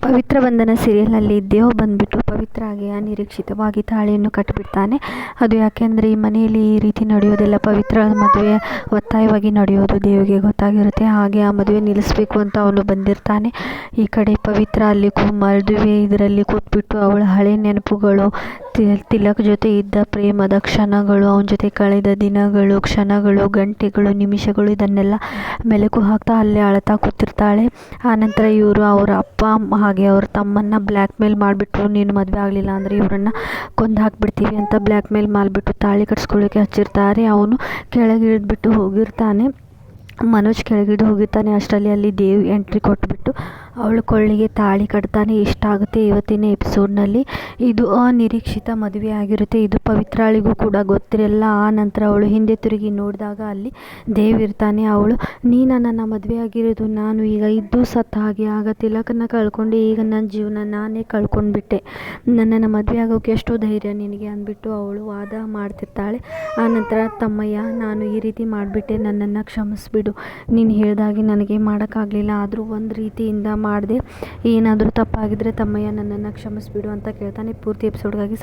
ಪವಿತ್ರ ಬಂಧನ ಸೀರಿಯಲ್ನಲ್ಲಿ ದೇವ್ ಬಂದುಬಿಟ್ಟು ಪವಿತ್ರಾಗೆ ಅನಿರೀಕ್ಷಿತವಾಗಿ ತಾಳಿಯನ್ನು ಕಟ್ಟಿಬಿಡ್ತಾನೆ. ಅದು ಯಾಕೆಂದರೆ ಈ ಮನೆಯಲ್ಲಿ ಈ ರೀತಿ ನಡೆಯೋದಿಲ್ಲ. ಪವಿತ್ರ ಮದುವೆ ಒತ್ತಾಯವಾಗಿ ನಡೆಯೋದು ದೇವಿಗೆ ಗೊತ್ತಾಗಿರುತ್ತೆ. ಹಾಗೆ ಆ ಮದುವೆ ನಿಲ್ಲಿಸಬೇಕು ಅಂತ ಅವನು ಬಂದಿರ್ತಾನೆ. ಈ ಕಡೆ ಪವಿತ್ರ ಅಲ್ಲಿ ಮದುವೆ ಇದರಲ್ಲಿ ಕೂತ್ಬಿಟ್ಟು ಅವಳ ಹಳೆ ನೆನಪುಗಳು, ತಿಲಕ್ ಜೊತೆ ಇದ್ದ ಪ್ರೇಮದ ಕ್ಷಣಗಳು, ಅವನ ಜೊತೆ ಕಳೆದ ದಿನಗಳು, ಕ್ಷಣಗಳು, ಗಂಟೆಗಳು, ನಿಮಿಷಗಳು ಇದನ್ನೆಲ್ಲ ಮೆಲುಕು ಹಾಕ್ತಾ ಅಲ್ಲೇ ಅಳ್ತಾ ಕೂತಿರ್ತಾಳೆ. ಆನಂತರ ಇವರು ಅವರ ಅಪ್ಪ ಹಾಗೆ ಅವ್ರ ತಮ್ಮನ್ನ ಬ್ಲ್ಯಾಕ್ ಮೇಲ್ ಮಾಡಿಬಿಟ್ಟು, ನೀನು ಮದುವೆ ಆಗಲಿಲ್ಲ ಅಂದರೆ ಇವರನ್ನು ಕೊಂದು ಹಾಕಿಬಿಡ್ತೀವಿ ಅಂತ ಬ್ಲ್ಯಾಕ್ ಮೇಲ್ ಮಾಡಿಬಿಟ್ಟು ತಾಳಿ ಕಟ್ಸ್ಕೊಳ್ಳೋಕ್ಕೆ ಹಚ್ಚಿರ್ತಾರೆ. ಅವನು ಕೆಳಗಿಳಿದ್ಬಿಟ್ಟು ಹೋಗಿರ್ತಾನೆ. ಮನೋಜ್ ಕೆಳಗಿಳಿದು ಹೋಗಿರ್ತಾನೆ. ಅಷ್ಟರಲ್ಲಿ ಅಲ್ಲಿ ದೇವ್ ಎಂಟ್ರಿ ಕೊಟ್ಬಿಟ್ಟು ಅವಳ ಕೊಳ್ಳಿಗೆ ತಾಳಿ ಕಟ್ತಾನೆ. ಇಷ್ಟ ಆಗುತ್ತೆ ಇವತ್ತಿನ ಎಪಿಸೋಡ್ನಲ್ಲಿ. ಇದು ಅನಿರೀಕ್ಷಿತ ಮದುವೆ ಆಗಿರುತ್ತೆ. ಇದು ಪವಿತ್ರಾಳಿಗೂ ಕೂಡ ಗೊತ್ತಿರಲ್ಲ. ಆ ನಂತರ ಅವಳು ಹಿಂದೆ ತಿರುಗಿ ನೋಡಿದಾಗ ಅಲ್ಲಿ ದೇವ್ ಇರ್ತಾನೆ. ಅವಳು, ನೀನು ನನ್ನ ಮದುವೆ ಆಗಿರೋದು ನಾನು ಈಗ ಇದ್ದು ಸತ್ತ ಹಾಗೆ. ಆಗ ತಿಲಕನ್ನು ಕಳ್ಕೊಂಡು ಈಗ ನನ್ನ ಜೀವನ ನಾನೇ ಕಳ್ಕೊಂಡ್ಬಿಟ್ಟೆ. ನನ್ನನ್ನು ಮದುವೆ ಆಗೋಕ್ಕೆ ಎಷ್ಟೋ ಧೈರ್ಯ ನಿನಗೆ ಅಂದ್ಬಿಟ್ಟು ಅವಳು ವಾದ ಮಾಡ್ತಿರ್ತಾಳೆ. ಆ ನಂತರ, ತಮ್ಮಯ್ಯ, ನಾನು ಈ ರೀತಿ ಮಾಡಿಬಿಟ್ಟೆ, ನನ್ನನ್ನು ಕ್ಷಮಿಸ್ಬಿಡು. ನೀನು ಹೇಳ್ದಾಗೆ ನನಗೆ ಮಾಡೋಕ್ಕಾಗಲಿಲ್ಲ, ಆದರೂ ಒಂದು ರೀತಿಯಿಂದ ಮಾಡಿದೆ. ಏನಾದರೂ ತಪ್ಪಾಗಿದ್ದರೆ ತಮ್ಮಯ್ಯ ನನ್ನನ್ನು ಕ್ಷಮಿಸ್ಬಿಡು ಅಂತ ಕೇಳ್ತಾನೆ. ಪೂರ್ತಿ ಎಪಿಸೋಡ್ಗಾಗಿ